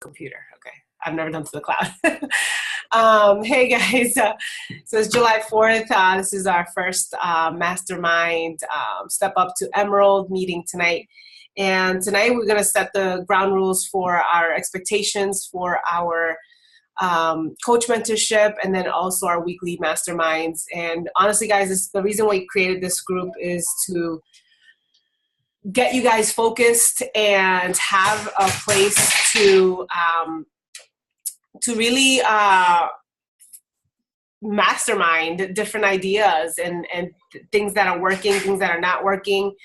computer. Okay. I've never done to the cloud. Hey guys, so it's July 4th. This is our first Mastermind Step Up to Emerald meeting tonight. And tonight we're going to set the ground rules for our expectations for our coach mentorship, and then also our weekly masterminds. And honestly, guys, the reason why we created this group is to get you guys focused and have a place to really mastermind different ideas and things that are working, things that are not working,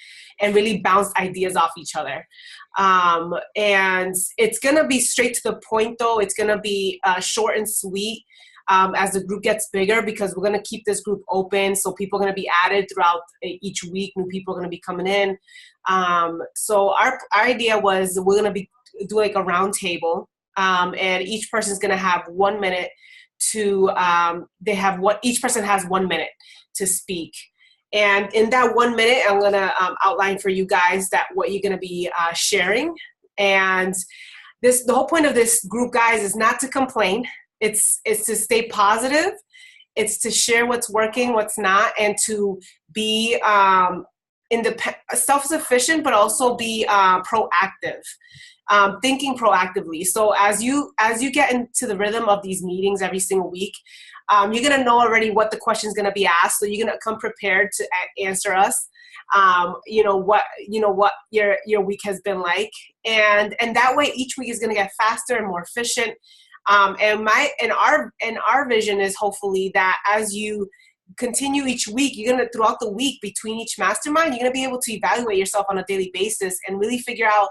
and really bounce ideas off each other. And it's going to be straight to the point, though. It's going to be short and sweet as the group gets bigger, because we're going to keep this group open. So people are going to be added throughout each week. New people are going to be coming in. So our idea was we're going to be doing like a round table. And each person is going to have 1 minute to, each person has 1 minute to speak. And in that 1 minute, I'm going to outline for you guys that what you're going to be sharing. And the whole point of this group, guys, is not to complain. It's to stay positive. It's to share what's working, what's not, and to be self-sufficient, but also be proactive. Thinking proactively. So as you get into the rhythm of these meetings every single week, you're gonna know already what the question is gonna be asked. So you're gonna come prepared to answer us. What your week has been like, and that way each week is gonna get faster and more efficient. And our vision is hopefully that as you continue each week, you're gonna throughout the week between each mastermind, you're gonna be able to evaluate yourself on a daily basis and really figure out,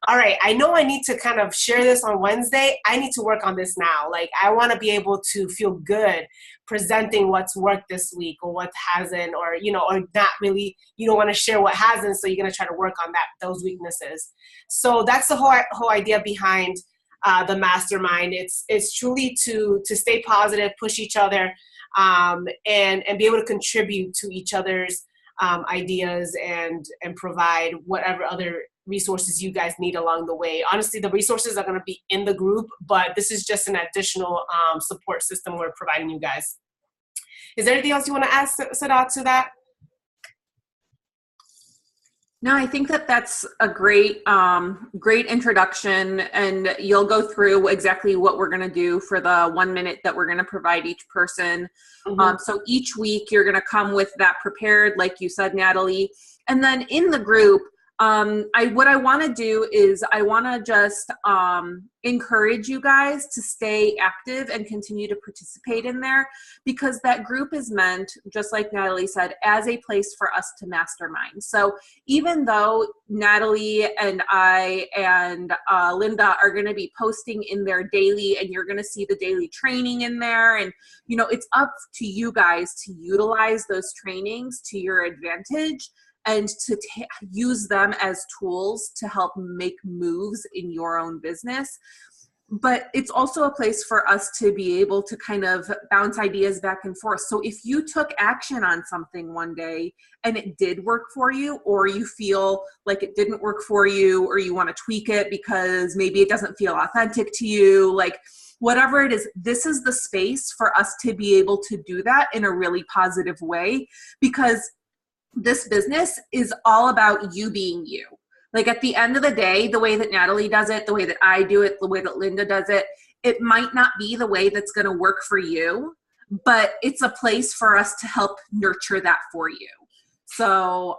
all right, I know I need to kind of share this on Wednesday. I need to work on this now. Like, I want to be able to feel good presenting what's worked this week or what hasn't, or, or not really, you don't want to share what hasn't. So you're going to try to work on those weaknesses. So that's the whole idea behind the mastermind. It's truly to stay positive, push each other, and be able to contribute to each other's ideas and provide whatever other resources you guys need along the way. Honestly, the resources are going to be in the group, but this is just an additional support system we're providing you guys. Is there anything else you want to add, Sadat, to that? No, I think that's a great introduction, and you'll go through exactly what we're going to do for the 1 minute that we're going to provide each person. Mm-hmm. So each week you're going to come with that prepared, like you said, Natalie, and then in the group, what I want to do is I want to just encourage you guys to stay active and continue to participate in there, because that group is meant, just like Natalie said, as a place for us to mastermind. So even though Natalie and I and Linda are going to be posting in there daily, and you're going to see the daily training in there, and it's up to you guys to utilize those trainings to your advantage, and to use them as tools to help make moves in your own business. But it's also a place for us to be able to kind of bounce ideas back and forth. So if you took action on something one day and it did work for you, or you feel like it didn't work for you, or you want to tweak it because maybe it doesn't feel authentic to you, like whatever it is, this is the space for us to be able to do that in a really positive way, because this business is all about you being you. Like at the end of the day, the way that Natalie does it, the way that I do it, the way that Linda does it, it might not be the way that's going to work for you, but it's a place for us to help nurture that for you. So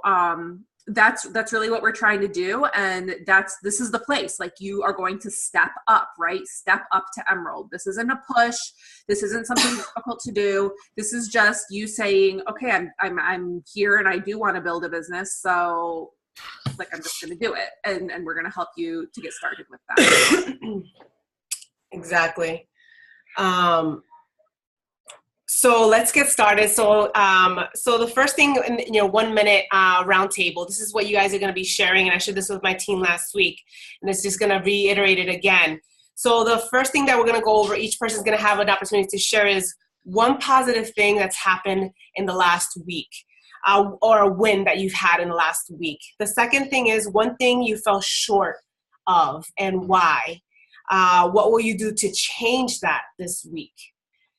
that's really what we're trying to do. And this is the place, like you are going to step up, right? Step up to Emerald. This isn't a push. This isn't something difficult to do. This is just you saying, okay, I'm here and I do want to build a business. So like, I'm just going to do it. And we're going to help you to get started with that. Exactly. So let's get started. So the first thing, 1 minute roundtable. This is what you guys are going to be sharing, and I shared this with my team last week, and it's just going to reiterate it again. So the first thing that we're going to go over, each person is going to have an opportunity to share, is one positive thing that's happened in the last week, or a win that you've had in the last week. The second thing is one thing you fell short of and why. What will you do to change that this week?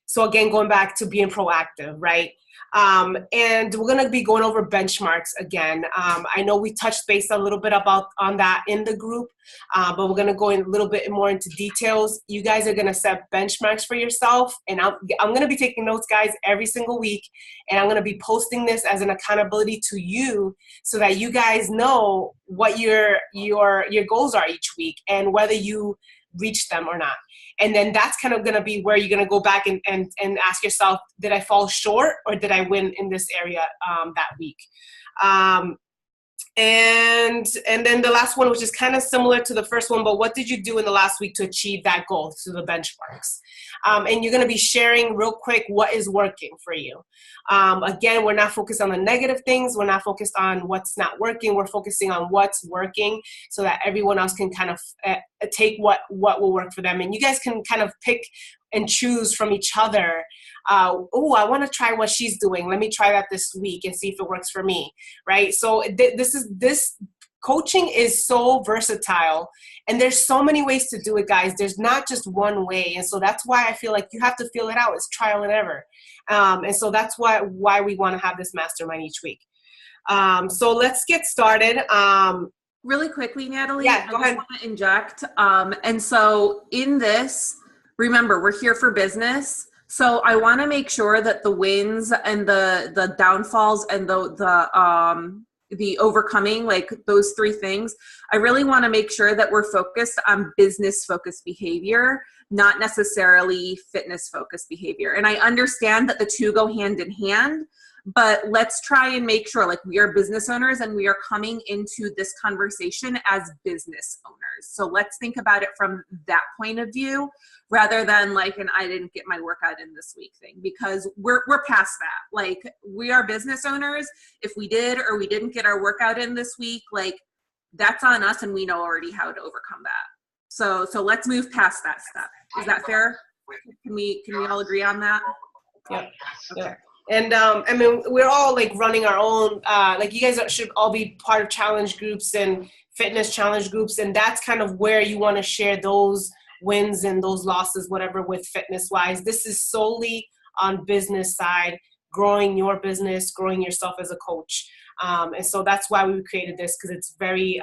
So again, going back to being proactive, right? And we're going to be going over benchmarks again. I know we touched base a little bit on that in the group, but we're going to go in a little bit more into details. You guys are going to set benchmarks for yourself, and I'm going to be taking notes, guys, every single week, and I'm going to be posting this as an accountability to you so that you guys know what your goals are each week and whether you reach them or not. And then that's kind of going to be where you're going to go back and ask yourself, did I fall short or did I win in this area that week? And then the last one, which is kind of similar to the first one, but what did you do in the last week to achieve that goal, to the benchmarks? And you're going to be sharing real quick what is working for you. Again, we're not focused on the negative things. We're not focused on what's not working. We're focusing on what's working so that everyone else can kind of take what will work for them. And you guys can kind of pick and choose from each other. Oh, I want to try what she's doing. Let me try that this week and see if it works for me, right? So this coaching is so versatile, and there's so many ways to do it, guys. There's not just one way, and so that's why I feel like you have to feel it out. It's trial and error, and so that's why we want to have this mastermind each week. So let's get started. Really quickly, Natalie, yeah, go ahead. I just want to inject. And so in this, remember, we're here for business. So I want to make sure that the wins and the downfalls and the overcoming, like those three things, I really want to make sure that we're focused on business-focused behavior, not necessarily fitness-focused behavior. And I understand that the two go hand in hand, but let's try and make sure, like, we are business owners and we are coming into this conversation as business owners. So let's think about it from that point of view rather than like an I didn't get my workout in this week thing, because we're past that. Like, we are business owners. If we did or we didn't get our workout in this week, like, that's on us and we know already how to overcome that. So let's move past that step. Is that fair? Can we all agree on that? Yep. Okay. And I mean, we're all like running our own, like you guys should all be part of challenge groups and fitness challenge groups. And that's kind of where you want to share those wins and those losses, whatever, with fitness wise. This is solely on business side, growing your business, growing yourself as a coach. And so that's why we created this, because it's very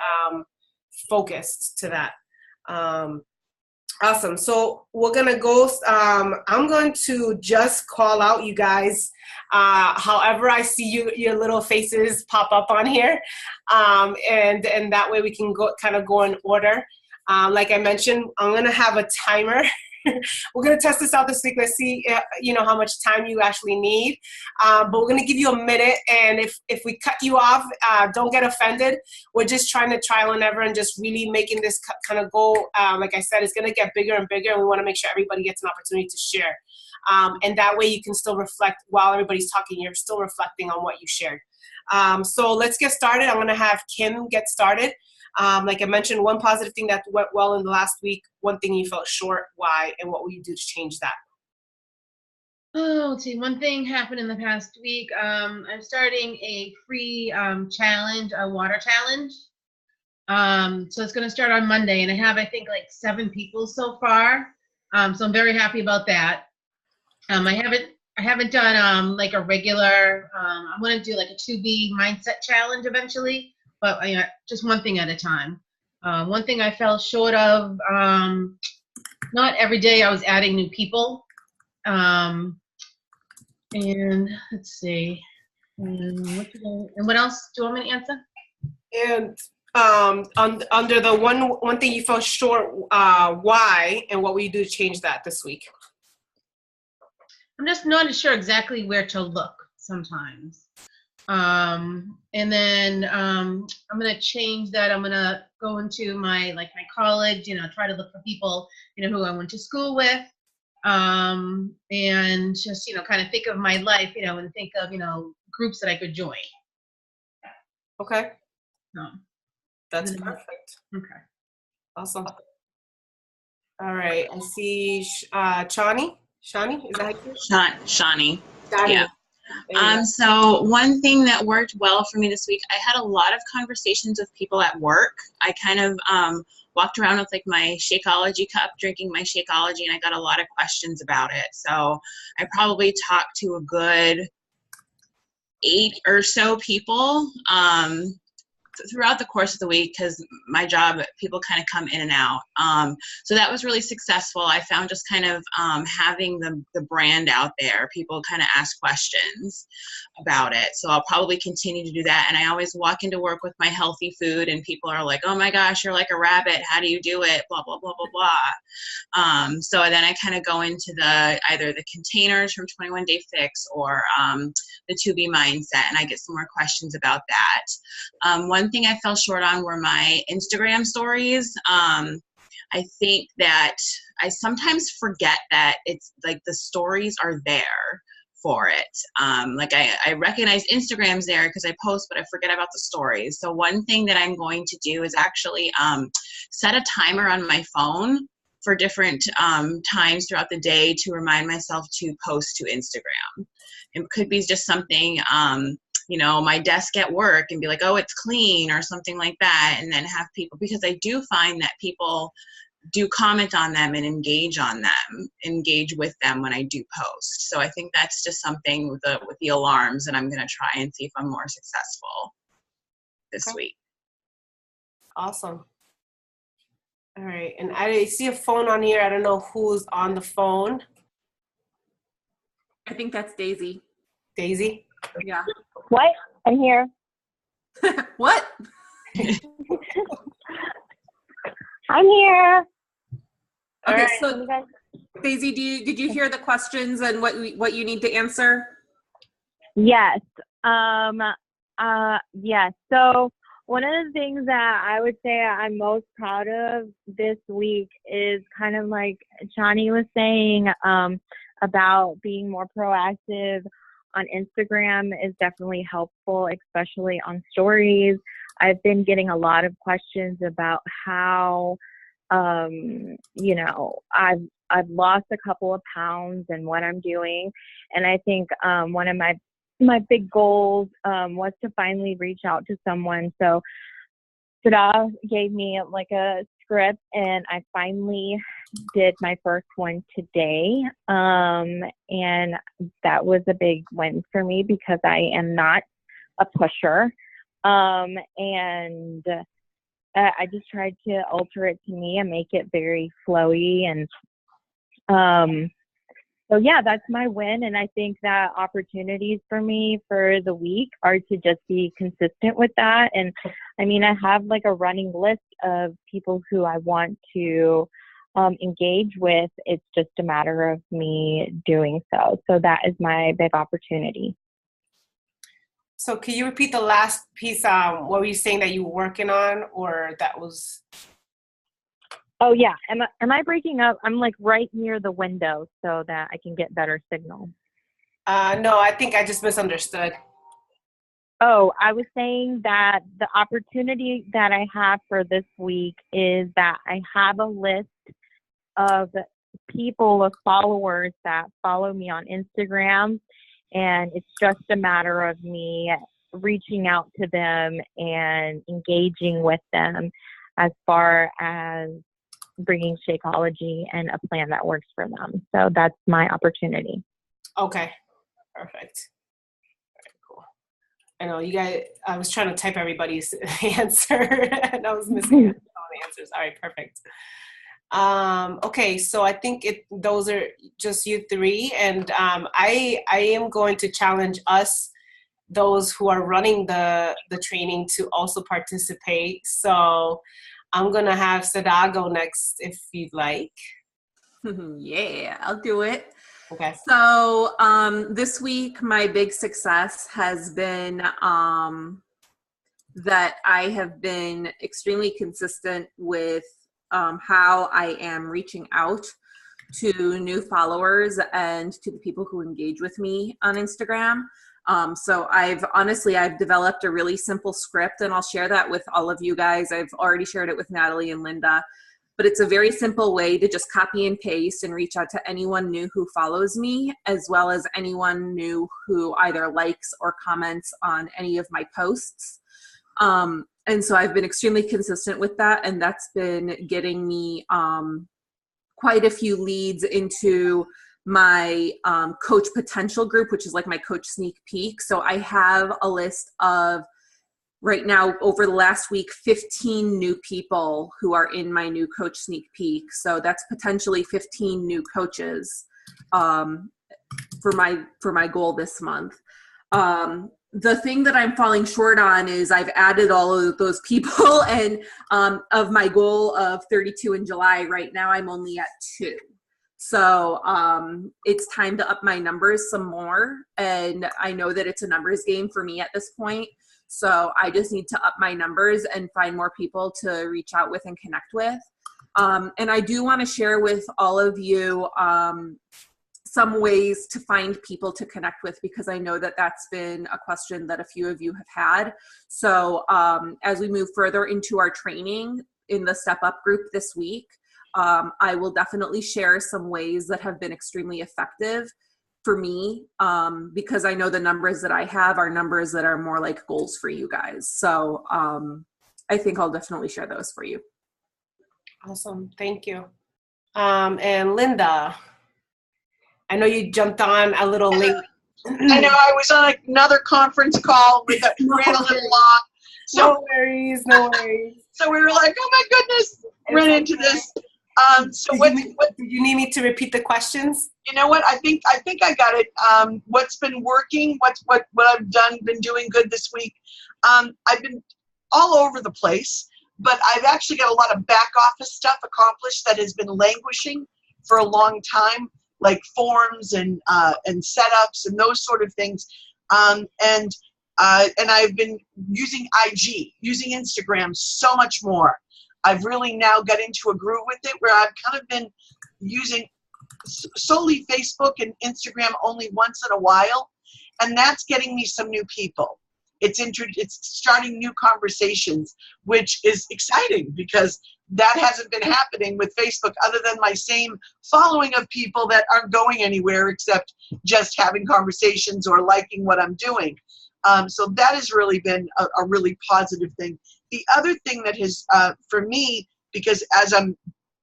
focused to that. Awesome. So we're going to go, I'm going to just call out you guys. However, I see your little faces pop up on here. And that way we can kind of go in order. Like I mentioned, I'm going to have a timer. We're going to test this out this week. Let's see, how much time you actually need. But we're going to give you a minute. And if we cut you off, don't get offended. We're just trying to trial and error and just really making this kind of go. Like I said, it's going to get bigger and bigger. And we want to make sure everybody gets an opportunity to share. And that way you can still reflect while everybody's talking. You're still reflecting on what you shared. So let's get started. I'm going to have Kim get started. Like I mentioned, one positive thing that went well in the last week, one thing you felt short, why, and what will you do to change that? Oh, let's see. One thing happened in the past week. I'm starting a free challenge, a water challenge. So it's going to start on Monday, and I have, I think, like 7 people so far. So I'm very happy about that. I haven't done like a regular. I want to do like a 2B mindset challenge eventually. But just one thing at a time. One thing I fell short of, not every day I was adding new people. And let's see. And what else do you want me to answer? And under the one thing you fell short, why, and what will you do to change that this week? I'm just not sure exactly where to look sometimes. And then I'm going to change that. I'm going to go into my college, try to look for people, who I went to school with, and just, kind of think of my life, and think of, groups that I could join. Okay. That's perfect. Okay. Awesome. All right. I see Shani. Shani, is that how you say it? Shani. Yeah. So one thing that worked well for me this week, I had a lot of conversations with people at work. I kind of walked around with like my Shakeology cup, drinking my Shakeology, and I got a lot of questions about it. So I probably talked to a good 8 or so people throughout the course of the week, because my job, people kind of come in and out. So that was really successful. I found just kind of having the brand out there, people kind of ask questions about it. So I'll probably continue to do that. And I always walk into work with my healthy food, and people are like, oh my gosh, you're like a rabbit. How do you do it? Blah, blah, blah, blah, blah. So then I kind of go into either the containers from 21 Day Fix or the 2B mindset, and I get some more questions about that. One thing I fell short on were my Instagram stories. I think that I sometimes forget that it's like the stories are there for it. Like I recognize Instagram's there because I post, but I forget about the stories. So one thing that I'm going to do is actually set a timer on my phone for different times throughout the day to remind myself to post to Instagram. It could be just something, my desk at work, and be like, oh, it's clean or something like that. And then have people, because I do find that people do comment on them and engage with them when I do post. So I think that's just something with the alarms, and I'm going to try and see if I'm more successful this week. Awesome. All right. And I see a phone on here. I don't know who's on the phone. I think that's Daisy. Daisy? Yeah. What? I'm here. What? I'm here. Okay, right. so Daisy, did you hear the questions and what you need to answer? Yes. Yes. So one of the things that I would say I'm most proud of this week is kind of like Johnny was saying, about being more proactive on Instagram is definitely helpful, especially on stories. I've been getting a lot of questions about how, I've lost a couple of pounds and what I'm doing. And I think one of my big goals was to finally reach out to someone. So Sada gave me like a script, and I finally did my first one today. And that was a big win for me because I am not a pusher. And I just tried to alter it to me and make it very flowy. And so yeah, that's my win. And I think that opportunities for me for the week are to just be consistent with that. And I mean, I have like a running list of people who I want to engage with. It's just a matter of me doing so. So that is my big opportunity. So can you repeat the last piece? What were you saying that you were working on, or that was? Oh yeah. Am I breaking up? I'm like right near the window so that I can get better signal. No, I think I just misunderstood. Oh, I was saying that the opportunity that I have for this week is that I have a list of people, of followers that follow me on Instagram. And it's just a matter of me reaching out to them and engaging with them as far as bringing Shakeology and a plan that works for them. So that's my opportunity. Okay, perfect. Very cool. I know you guys, I was trying to type everybody's answer and I was missing all the answers. All right, perfect. Okay, so I think those are just you three, and I am going to challenge us, those who are running the training, to also participate. So I'm gonna have Sada go next if you'd like. Yeah, I'll do it. Okay. So this week, my big success has been that I have been extremely consistent with how I am reaching out to new followers and to the people who engage with me on Instagram. So I've developed a really simple script, and I'll share that with all of you guys. I've already shared it with Natalie and Linda, but it's a very simple way to just copy and paste and reach out to anyone new who follows me, as well as anyone new who either likes or comments on any of my posts. And so I've been extremely consistent with that, and that's been getting me quite a few leads into my coach potential group, which is like my coach sneak peek. So I have a list of, right now, over the last week, 15 new people who are in my new coach sneak peek. So that's potentially 15 new coaches for my goal this month. The thing that I'm falling short on is I've added all of those people, and of my goal of 32 in July, right now I'm only at 2. So it's time to up my numbers some more. And I know that it's a numbers game for me at this point. So I just need to up my numbers and find more people to reach out with and connect with. And I do want to share with all of you some ways to find people to connect with, because I know that that's been a question that a few of you have had. So as we move further into our training in the Step Up group this week, I will definitely share some ways that have been extremely effective for me, because I know the numbers that I have are numbers that are more like goals for you guys. So I think I'll definitely share those for you. Awesome. Thank you. And Linda, I know you jumped on a little late. I know I was on another conference call that ran a little long. So, no worries. So we were like, oh my goodness, ran into this. So what did you need me to repeat the questions? You know what? I think I got it. What's been working? What I've been doing good this week? I've been all over the place, but I've actually got a lot of back office stuff accomplished that has been languishing for a long time, like forms and setups and those sort of things. And I've been using IG, using Instagram so much more. I've really now got into a groove with it where I've kind of been using solely Facebook and Instagram only once in a while, and that's getting me some new people. It's starting new conversations, which is exciting because that hasn't been happening with Facebook, other than my same following of people that aren't going anywhere except just having conversations or liking what I'm doing. So that has really been a really positive thing. The other thing that has, for me, because as I'm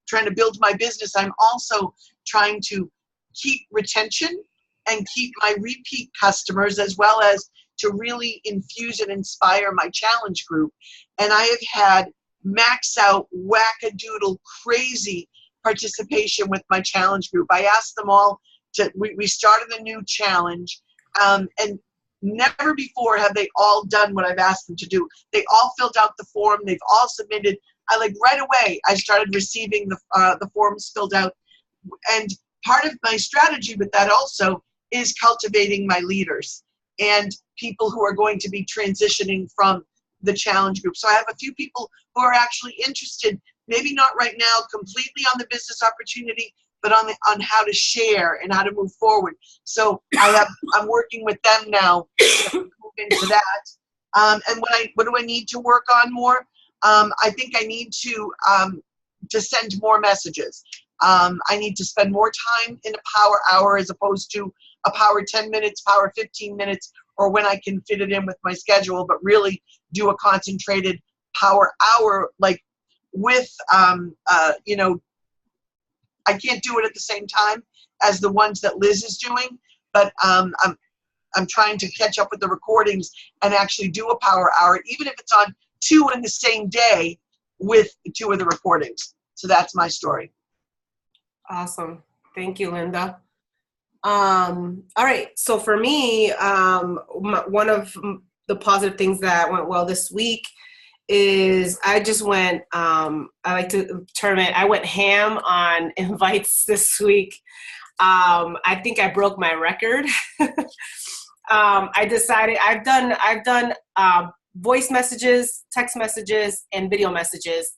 trying to build my business, I'm also trying to keep retention and keep my repeat customers, as well as to really infuse and inspire my challenge group. And I have had max out, wackadoodle, crazy participation with my challenge group. I asked them all we started a new challenge, and never before have they all done what I've asked them to do. They all filled out the form. They've all submitted. Right away, I started receiving the forms filled out. And part of my strategy with that also is cultivating my leaders and people who are going to be transitioning from the challenge group. So I have a few people who are actually interested, maybe not right now completely on the business opportunity, but on how to share and how to move forward. So I'm working with them now to move into that. And what do I need to work on more? I think I need to send more messages. I need to spend more time in a power hour as opposed to a power 10 minutes, power 15 minutes, or when I can fit it in with my schedule, but really do a concentrated power hour, like with, I can't do it at the same time as the ones that Liz is doing, but I'm trying to catch up with the recordings and actually do a power hour, even if it's on 2 in the same day with 2 of the recordings. So that's my story. Awesome. Thank you, Linda. All right. So for me, one of the positive things that went well this week is I just went, I like to term it, I went ham on invites this week. I think I broke my record. I decided I've done voice messages, text messages, and video messages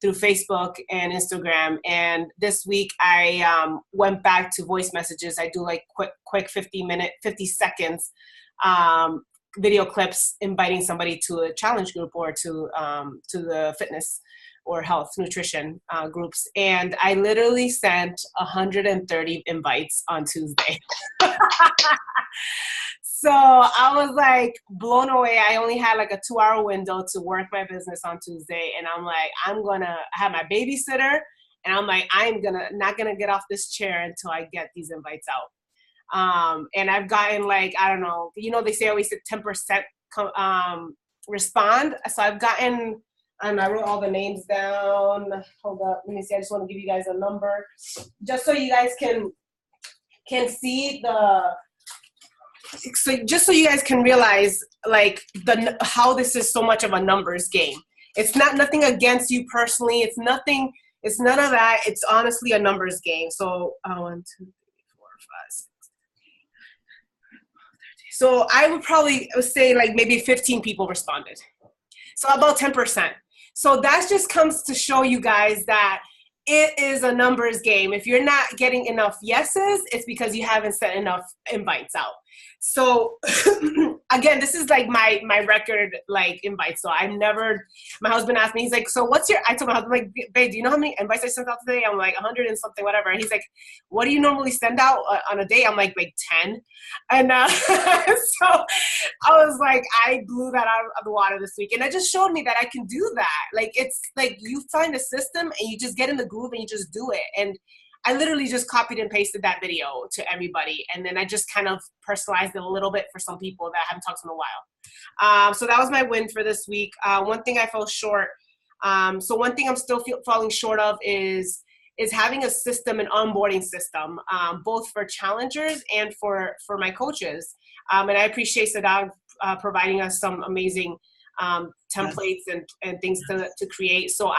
through Facebook and Instagram. And this week I went back to voice messages. I do like quick 50 seconds video clips inviting somebody to a challenge group or to the fitness or health nutrition groups. And I literally sent 130 invites on Tuesday. So I was like blown away. I only had like a 2-hour window to work my business on Tuesday. And I'm like, I'm going to have my babysitter. And I'm like, I'm not going to get off this chair until I get these invites out. And I've gotten like, I don't know, they say always 10% respond. So I've gotten, and I wrote all the names down. Hold up, let me see. I just want to give you guys a number, just so you guys can see just so you guys can realize like how this is so much of a numbers game. It's nothing against you personally. It's none of that. It's honestly a numbers game. So 1, 2, 3, 4, 5, 6. So I would probably say like maybe 15 people responded. So about 10%. So that just comes to show you guys that it is a numbers game. If you're not getting enough yeses, it's because you haven't sent enough invites out. So again, this is like my record like invite. So my husband asked me, he's like, so I told my husband, like, babe, do you know how many invites I sent out today? I'm like 100 and something, whatever. And he's like, what do you normally send out on a day? I'm like 10. And so I was like, I blew that out of the water this week. And it just showed me that I can do that. Like, it's like you find a system and you just get in the groove and you just do it. And I literally just copied and pasted that video to everybody. And then I just kind of personalized it a little bit for some people that I haven't talked to in a while. So that was my win for this week. One thing I fell short. So one thing I'm still falling short of is having a system, an onboarding system, both for challengers and for my coaches. And I appreciate Sadaf providing us some amazing templates and things to create. So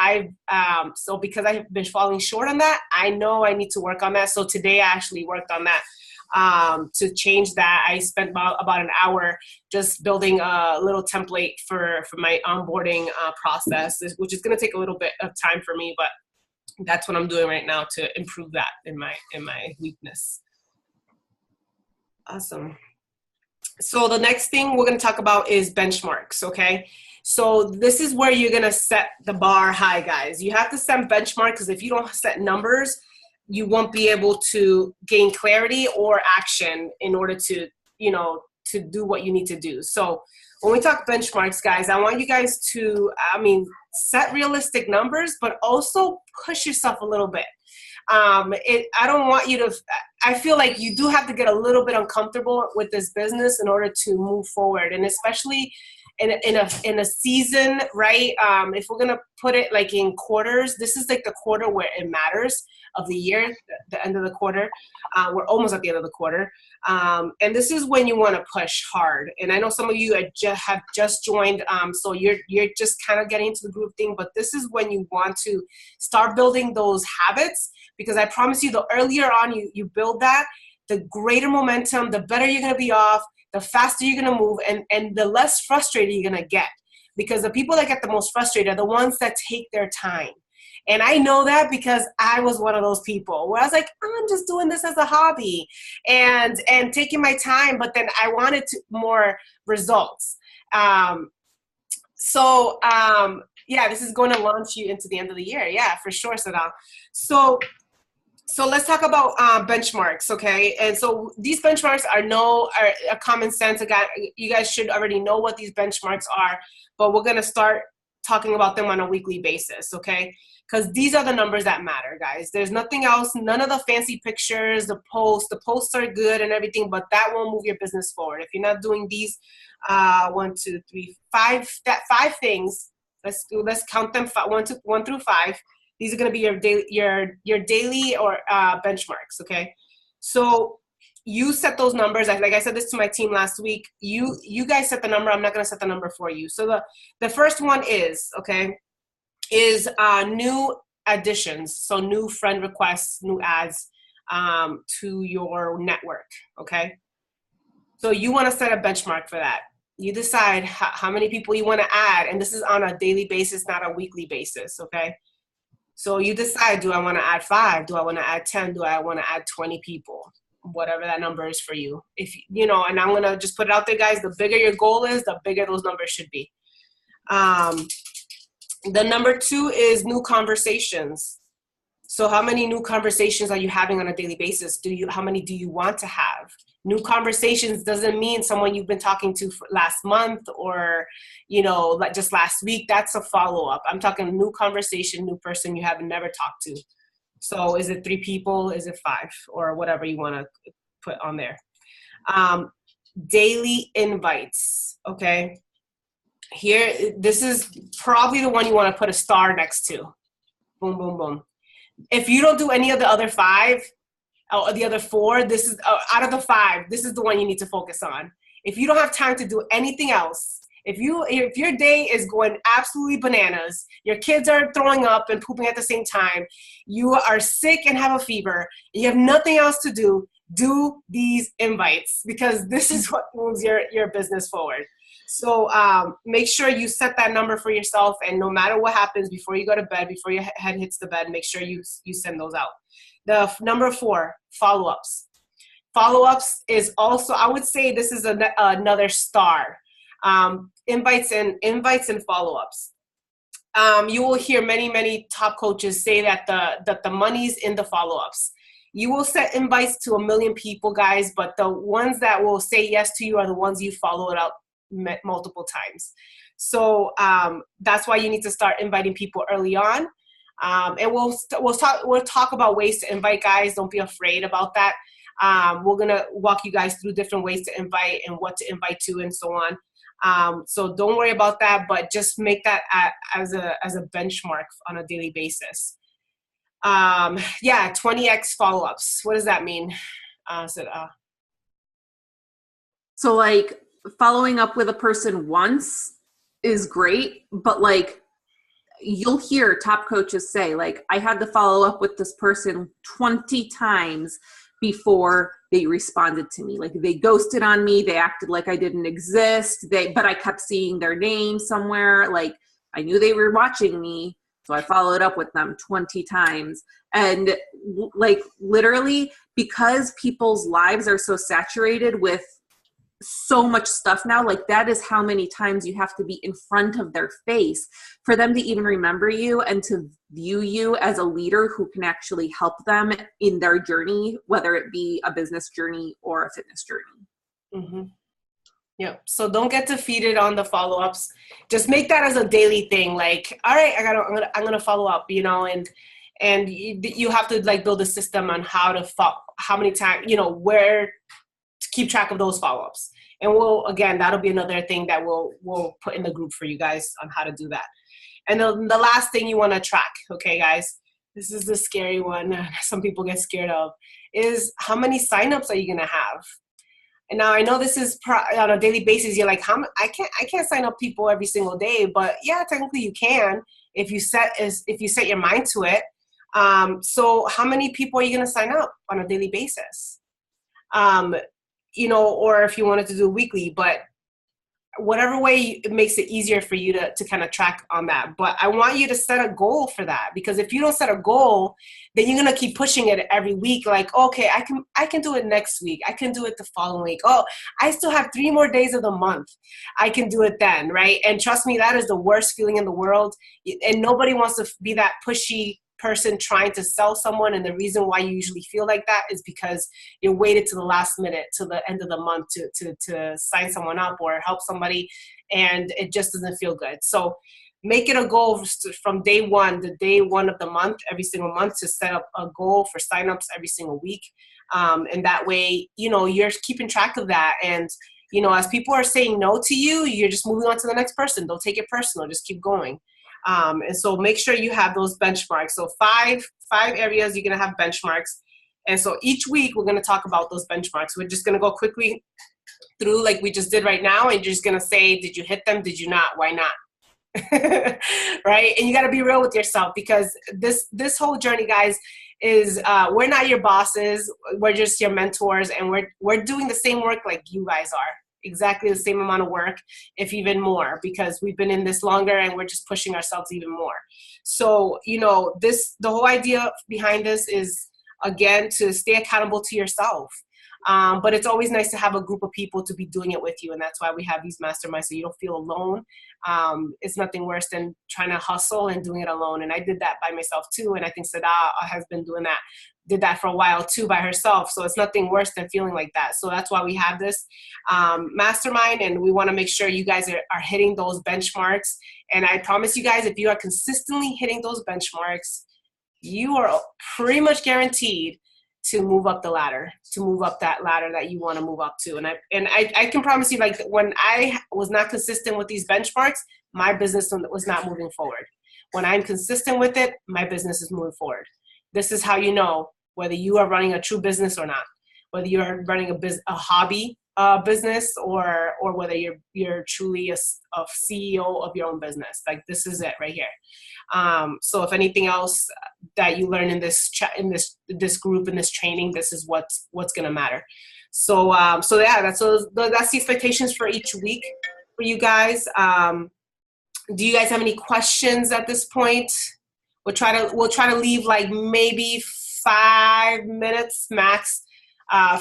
so because I've been falling short on that, I know I need to work on that. So today I actually worked on that to change that. I spent about an hour just building a little template for my onboarding process, which is going to take a little bit of time for me, but that's what I'm doing right now to improve that in my weakness. Awesome. So the next thing we're going to talk about is benchmarks, okay? So this is where you're going to set the bar high, guys. You have to set benchmarks because if you don't set numbers, you won't be able to gain clarity or action in order to, to do what you need to do. So when we talk benchmarks, guys, I want you guys to, set realistic numbers, but also push yourself a little bit. I don't want you to, I feel like you do have to get a little bit uncomfortable with this business in order to move forward. And especially in a season, right? If we're going to put it like in quarters, this is like the quarter where it matters of the year, the end of the quarter. We're almost at the end of the quarter. And this is when you want to push hard. And I know some of you have just joined, so you're just kind of getting into the group thing, but this is when you want to start building those habits, because I promise you the earlier on you build that, the greater momentum, the better you're going to be off, the faster you're going to move, and the less frustrated you're going to get. Because the people that get the most frustrated are the ones that take their time. And I know that because I was one of those people where I was like, I'm just doing this as a hobby and taking my time, but then I wanted more results. Yeah, this is going to launch you into the end of the year. Yeah, for sure, Sadal. So let's talk about benchmarks, okay? And so these benchmarks are a common sense. You guys should already know what these benchmarks are, but we're going to start talking about them on a weekly basis, okay? Because these are the numbers that matter, guys. There's nothing else, none of the fancy pictures, the posts are good and everything, but that won't move your business forward. If you're not doing these 5 things, let's count them 1 through 5. These are going to be your daily or benchmarks, okay? So you set those numbers. Like I said this to my team last week. You guys set the number. I'm not going to set the number for you. So the first one is new additions. So new friend requests, new ads to your network, okay? So you want to set a benchmark for that. You decide how many people you want to add, and this is on a daily basis, not a weekly basis, okay? So you decide, do I want to add 5? Do I want to add 10? Do I want to add 20 people? Whatever that number is for you. And I'm going to just put it out there, guys. The bigger your goal is, the bigger those numbers should be. The number 2 is new conversations. So how many new conversations are you having on a daily basis? How many do you want to have? New conversations doesn't mean someone you've been talking to for last month or, like just last week. That's a follow-up. I'm talking new conversation, new person you haven't never talked to. So is it 3 people? Is it 5? Or whatever you want to put on there. Daily invites, okay? Here, this is probably the one you want to put a star next to. Boom, boom, boom. If you don't do any of the other 5, or the other 4, this is out of the 5, this is the one you need to focus on. If you don't have time to do anything else, if your day is going absolutely bananas, your kids are throwing up and pooping at the same time, you are sick and have a fever, you have nothing else to do these invites, because this is what moves your business forward. So make sure you set that number for yourself, and no matter what happens, before you go to bed, before your head hits the bed, make sure you send those out. The number 4, follow-ups. Follow-ups is also, I would say this is another star. Invites and follow-ups. You will hear many top coaches say that the money's in the follow-ups. You will set invites to 1 million people, guys, but the ones that will say yes to you are the ones you follow it up multiple times. So that's why you need to start inviting people early on. And we'll talk about ways to invite, guys. Don't be afraid about that. We're gonna walk you guys through different ways to invite and what to invite to and so on. So don't worry about that, but just make that as a benchmark on a daily basis. 20x follow-ups. What does that mean? So like following up with a person once is great, but like you'll hear top coaches say, like, I had to follow up with this person 20 times before they responded to me. Like they ghosted on me. They acted like I didn't exist. But I kept seeing their name somewhere. Like I knew they were watching me. So I followed up with them 20 times. And like literally, because people's lives are so saturated with so much stuff now, like that is how many times you have to be in front of their face for them to even remember you and to view you as a leader who can actually help them in their journey, whether it be a business journey or a fitness journey. Mm-hmm. Yep. So don't get defeated on the follow-ups. Just make that as a daily thing. Like, all right, I'm gonna follow up, and you have to like build a system on how many times, where to keep track of those follow-ups. And that'll be another thing that we'll put in the group for you guys on how to do that. And the last thing you want to track, okay, guys, this is the scary one. Some people get scared of, is how many signups are you gonna have? And now I know this is on a daily basis. You're like, I can't sign up people every single day, but yeah, technically you can if you set your mind to it. So how many people are you gonna sign up on a daily basis? Or if you wanted to do weekly, but whatever way it makes it easier for you to kind of track on that. But I want you to set a goal for that, because if you don't set a goal, then you're going to keep pushing it every week. Like, okay, I can do it next week. I can do it the following week. Oh, I still have 3 more days of the month. I can do it then, right? And trust me, that is the worst feeling in the world. And nobody wants to be that pushy person trying to sell someone. And the reason why you usually feel like that is because you waited to the last minute, to the end of the month to sign someone up or help somebody, and it just doesn't feel good. So make it a goal from day one of the month, every single month, to set up a goal for signups every single week. And that way, you're keeping track of that. And, as people are saying no to you, you're just moving on to the next person. Don't take it personal. Just keep going. And so make sure you have those benchmarks. So five areas you're going to have benchmarks. And so each week we're going to talk about those benchmarks. We're just going to go quickly through like we just did right now. And you're just going to say, did you hit them? Did you not? Why not? Right? And you got to be real with yourself, because this whole journey, guys, is we're not your bosses. We're just your mentors. And we're doing the same work like you guys are. Exactly the same amount of work, if even more, because we've been in this longer and we're just pushing ourselves even more. So, the whole idea behind this is, again, to stay accountable to yourself. But it's always nice to have a group of people to be doing it with you. And that's why we have these masterminds, so you don't feel alone. It's nothing worse than trying to hustle and doing it alone. And I did that by myself too. And I think Sada has been doing that, did that for a while too by herself. So it's nothing worse than feeling like that. So that's why we have this mastermind, and we want to make sure you guys are hitting those benchmarks. And I promise you guys, if you are consistently hitting those benchmarks, you are pretty much guaranteed to move up the ladder, to move up that ladder that you want to move up to. And I can promise you, like, when I was not consistent with these benchmarks, my business was not moving forward. When I'm consistent with it, my business is moving forward. This is how you know whether you are running a true business or not, whether you're running a hobby business or whether you're truly a CEO of your own business. Like, this is it right here. So if anything else that you learn in this this group, in this training, this is what's going to matter. So yeah, that's the expectations for each week for you guys. Do you guys have any questions at this point? We'll try to leave like maybe 5 minutes max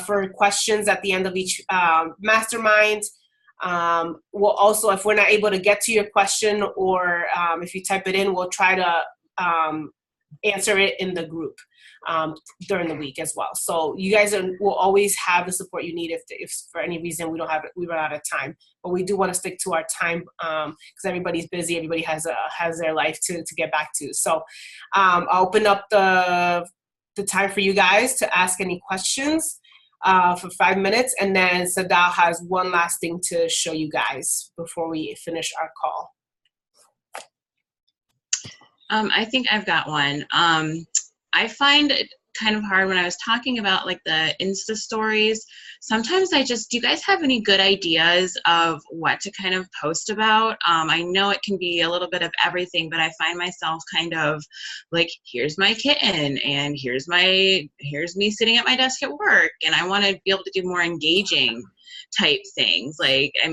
for questions at the end of each mastermind. We'll also, if we're not able to get to your question, or if you type it in, we'll try to answer it in the group during the week as well. So you guys will always have the support you need if for any reason we run out of time. But we do want to stick to our time because everybody's busy. Everybody has their life to get back to. So I'll open up the time for you guys to ask any questions for 5 minutes, and then Sadal has one last thing to show you guys before we finish our call. I think I've got one. I find it kind of hard when I was talking about like the Insta stories. Sometimes do you guys have any good ideas of what to kind of post about? I know it can be a little bit of everything, but I find myself kind of like, here's my kitten, and here's me sitting at my desk at work, and I want to be able to do more engaging type things. Like, I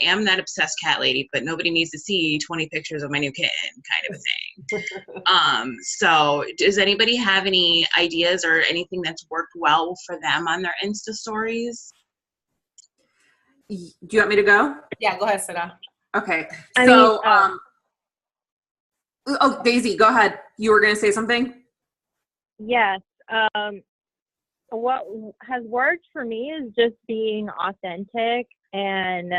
am that obsessed cat lady, but nobody needs to see 20 pictures of my new kitten kind of a thing. So does anybody have any ideas or anything that's worked well for them on their Insta stories? Do you want me to go? Yeah, go ahead, Sada. Okay. Oh, Daisy, go ahead. You were going to say something? Yes. What has worked for me is just being authentic and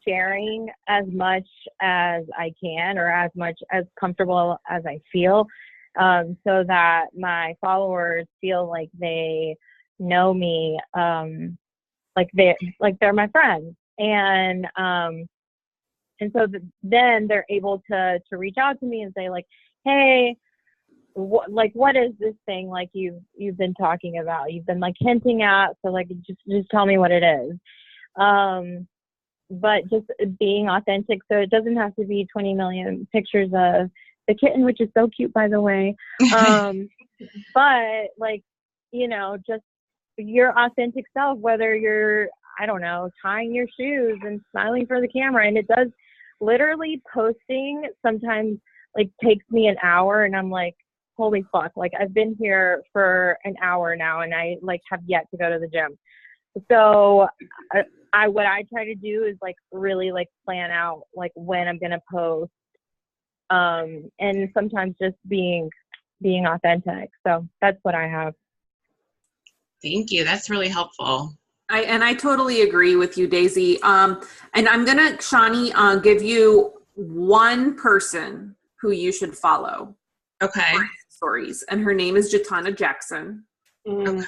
sharing as much as I can, or as much as comfortable as I feel, so that my followers feel like they know me, like they're my friends, and so then they're able to reach out to me and say like, hey, what is this thing like you've been talking about, you've been like hinting at, so like just tell me what it is. But just being authentic, so it doesn't have to be 20 million pictures of the kitten, which is so cute, by the way. But like, just your authentic self, whether you're, I don't know, tying your shoes and smiling for the camera. And it does, literally posting sometimes like takes me an hour, and I'm like, holy fuck, like I've been here for an hour now and I like have yet to go to the gym. So what I try to do is like really like plan out like when I'm going to post, and sometimes just being authentic. So that's what I have. Thank you. That's really helpful. I totally agree with you, Daisy. And I'm going to, Shani, give you one person who you should follow. Okay. Stories. And her name is Jatana Jackson. Okay.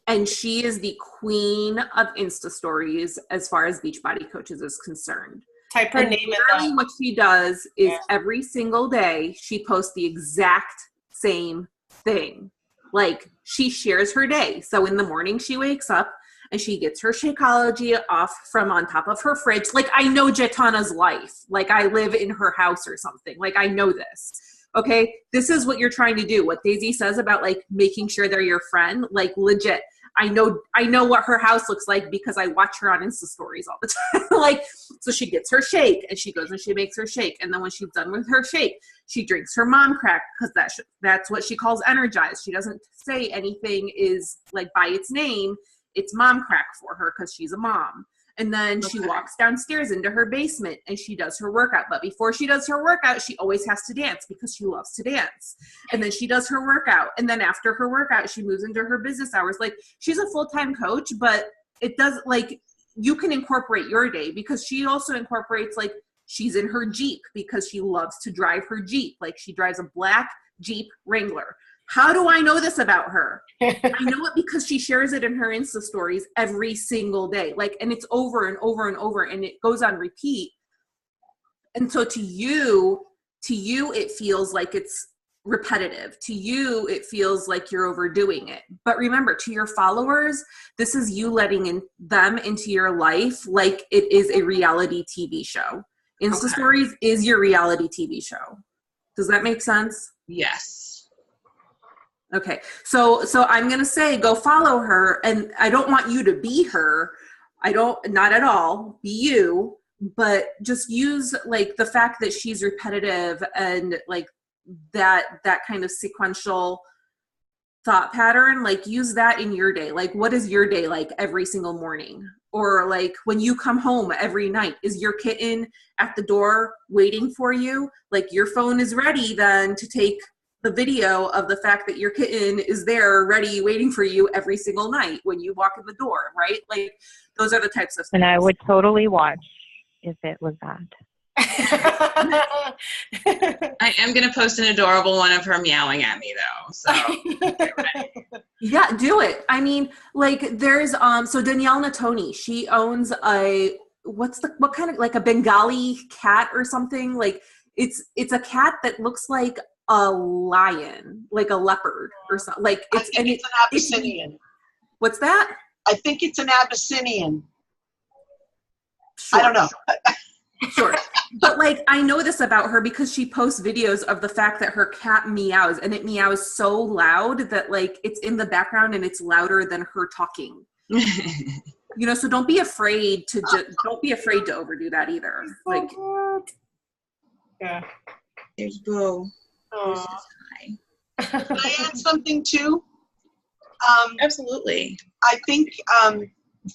And she is the queen of Insta stories as far as Beachbody Coaches is concerned. Type her name in. What she does is every single day she posts the exact same thing. Like, she shares her day. So in the morning she wakes up and she gets her Shakeology off from on top of her fridge. Like, I know Jatana's life. Like, I live in her house or something. Like, I know this. Okay, this is what you're trying to do. What Daisy says about like making sure they're your friend, like legit. I know what her house looks like because I watch her on Insta stories all the time. Like, so she gets her shake and she goes and she makes her shake. And then when she's done with her shake, she drinks her mom crack because that's what she calls energized. She doesn't say anything is like by its name. It's mom crack for her because she's a mom. And then she walks downstairs into her basement and she does her workout. But before she does her workout, she always has to dance because she loves to dance. And then she does her workout. And then after her workout, she moves into her business hours. Like, she's a full-time coach, but it does, like, you can incorporate your day because she also incorporates, like, she's in her Jeep because she loves to drive her Jeep. Like, she drives a black Jeep Wrangler. How do I know this about her? I know it because she shares it in her Insta stories every single day. Like, and it's over and over and over, and it goes on repeat. And so to you, it feels like it's repetitive. To you, it feels like you're overdoing it. But remember, to your followers, this is you letting them into your life like it is a reality TV show. Insta stories is your reality TV show. Does that make sense? Yes. Okay, so I'm going to say go follow her, and I don't want you to be her. Not at all, be you, but just use like the fact that she's repetitive and like that kind of sequential thought pattern, like use that in your day. Like, what is your day like every single morning? Or like when you come home every night, is your kitten at the door waiting for you? Like, your phone is ready then to take the video of the fact that your kitten is there ready waiting for you every single night when you walk in the door, right? Like, those are the types of things. And I would totally watch if it was that. I am going to post an adorable one of her meowing at me though. So get ready. Yeah, do it. I mean, like, there's so Danielle Natoni, she owns what kind of, like, a Bengali cat or something. Like, it's a cat that looks like a lion, like a leopard or something. Like, it's an Abyssinian. What's that? I think it's an Abyssinian. Sure. I don't know. Sure. But like, I know this about her because she posts videos of the fact that her cat meows, and it meows so loud that like it's in the background and it's louder than her talking. You know, so don't be afraid to overdo that either. So like, good. Yeah. There's Boo. Aw. Can I add something too? Absolutely. I think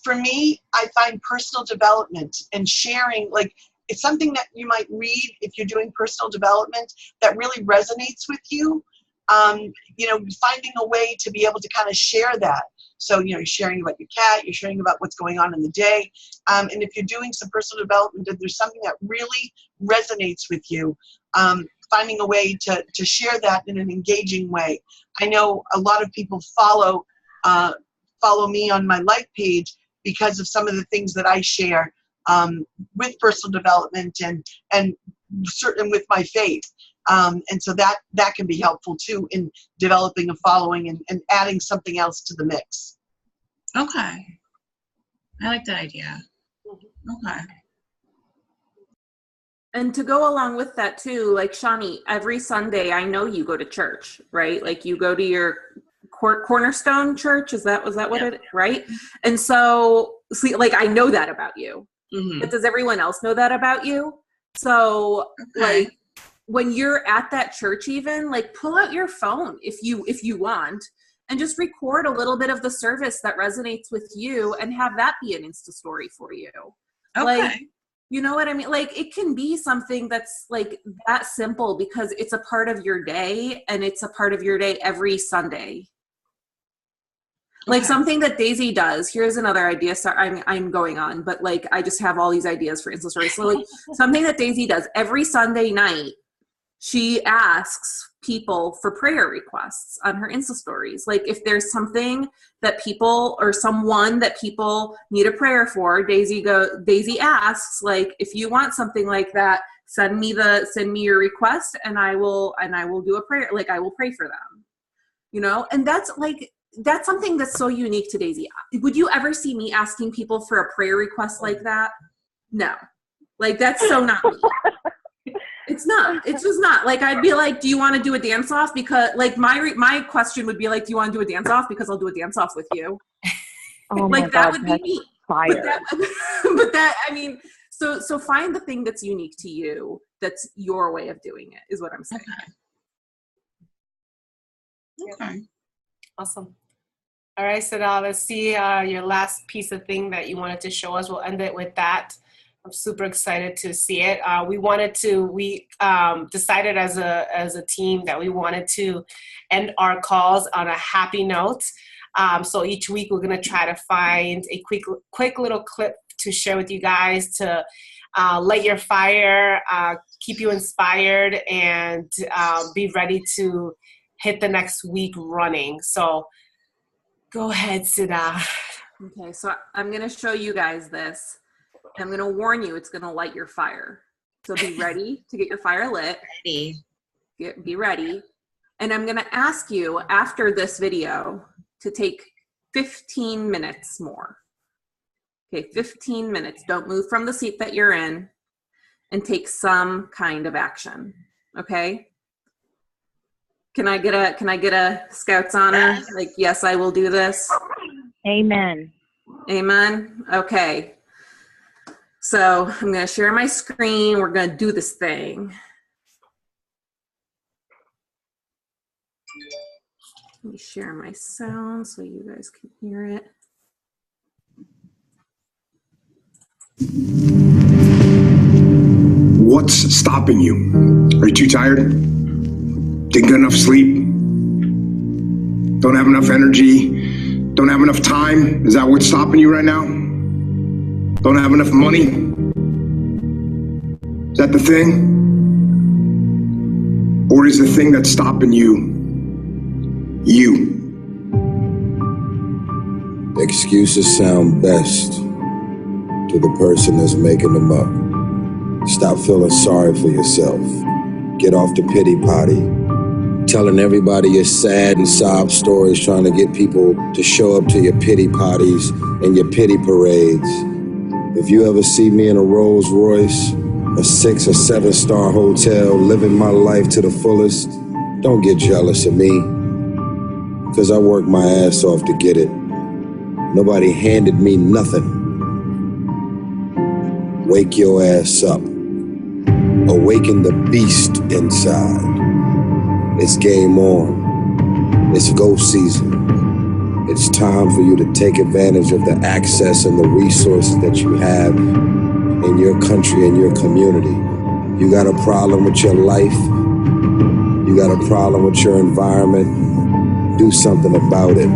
for me, I find personal development and sharing, like, it's something that you might read if you're doing personal development that really resonates with you. You know, finding a way to be able to kind of share that. So, you know, you're sharing about your cat, you're sharing about what's going on in the day. And if you're doing some personal development, if there's something that really resonates with you, finding a way to share that in an engaging way. I know a lot of people follow me on my like page because of some of the things that I share with personal development and certain with my faith. And so that can be helpful too in developing a following and adding something else to the mix. Okay. I like that idea. Okay. and to go along with that too, like Shani, every Sunday, I know you go to church, right? Like you go to your Cornerstone Church. Was that what it, right? And so, see, like, I know that about you. Mm-hmm. But does everyone else know that about you? So like when you're at that church, even like pull out your phone if you want and just record a little bit of the service that resonates with you and have that be an Insta story for you. Okay. Like, you know what I mean? Like it can be something that's like that simple because it's a part of your day and it's a part of your day every Sunday. Like something that Daisy does. Here's another idea. Sorry, I'm going on, but like I just have all these ideas for Insta stories. So like something that Daisy does every Sunday night, she asks people for prayer requests on her Insta stories. Like if there's something that people or someone that people need a prayer for, Daisy asks, like, if you want something like that, send me your request and I will do a prayer. Like I will pray for them, you know? And that's something that's so unique to Daisy. Would you ever see me asking people for a prayer request like that? No. Like, that's so not me. It's not. It's just not. Like, I'd be like, do you want to do a dance-off? Because, like, my question would be, like, do you want to do a dance-off? Because I'll do a dance-off with you. Oh Like my that God, would be that's me. fire. But that, I mean, so find the thing that's unique to you. That's your way of doing it, is what I'm saying. Okay. Awesome. All right, so now let's see your last piece of thing that you wanted to show us. We'll end it with that. I'm super excited to see it. We decided as a team that we wanted to end our calls on a happy note. So each week we're gonna try to find a quick little clip to share with you guys to light your fire, keep you inspired, and be ready to hit the next week running. So go ahead, Sida. Okay, so I'm going to show you guys this. I'm going to warn you, it's going to light your fire. So be ready to get your fire lit. Ready. Be ready. And I'm going to ask you after this video to take 15 minutes more. Okay, 15 minutes. Don't move from the seat that you're in, and take some kind of action. Okay? Can I get a Scouts honor? Yes. Like, yes, I will do this. Amen. Amen. Okay. So I'm going to share my screen. We're going to do this thing. Let me share my sound so you guys can hear it. What's stopping you? Are you too tired? Didn't get enough sleep? Don't have enough energy? Don't have enough time? Is that what's stopping you right now? Don't have enough money? Is that the thing? Or is the thing that's stopping you, you? Excuses sound best to the person that's making them up. Stop feeling sorry for yourself. Get off the pity potty. Telling everybody your sad and sob stories, trying to get people to show up to your pity potties and your pity parades. If you ever see me in a Rolls Royce, a 6 or 7 star hotel, living my life to the fullest, don't get jealous of me, because I worked my ass off to get it. Nobody handed me nothing. Wake your ass up. Awaken the beast inside. It's game on. It's go season. It's time for you to take advantage of the access and the resources that you have in your country and your community. You got a problem with your life? You got a problem with your environment? Do something about it.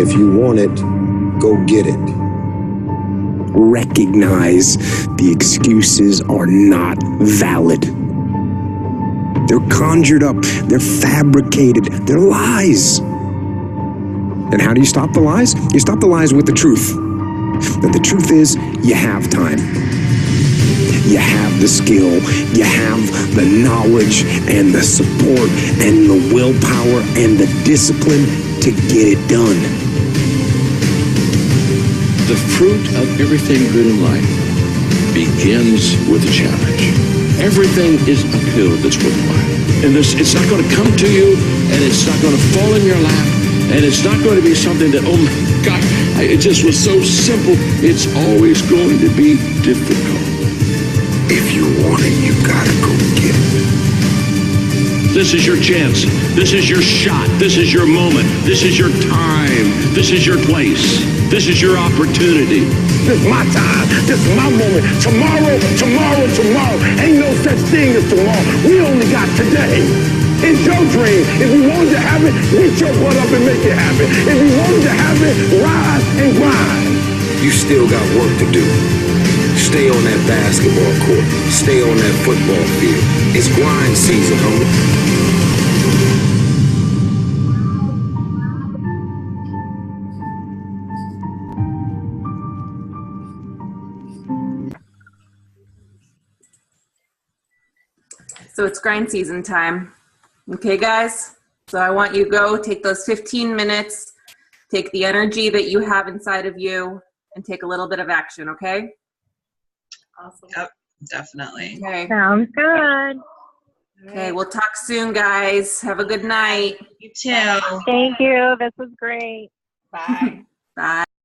If you want it, go get it. Recognize the excuses are not valid. They're conjured up, they're fabricated, they're lies. And how do you stop the lies? You stop the lies with the truth. And the truth is, you have time. You have the skill, you have the knowledge and the support and the willpower and the discipline to get it done. The fruit of everything good in life begins with a challenge. Everything is uphill that's worthwhile. And it's not going to come to you, and it's not going to fall in your lap, and it's not going to be something that, oh my God, it just was so simple. It's always going to be difficult. If you want it, you gotta go get it. This is your chance. This is your shot. This is your moment. This is your time. This is your place. This is your opportunity. This is my time. This is my moment. Tomorrow, tomorrow, tomorrow. Ain't no such thing as tomorrow. We only got today. It's your dream. If you wanted to have it, reach your butt up and make it happen. If you wanted to have it, rise and grind. You still got work to do. Stay on that basketball court. Stay on that football field. It's grind season, homie. So it's grind season time. Okay, guys? So I want you to go take those 15 minutes, take the energy that you have inside of you, and take a little bit of action, okay? Awesome. Yep, definitely. Okay. Sounds good. Okay, we'll talk soon, guys. Have a good night. You too. Thank you. This was great. Bye. Bye.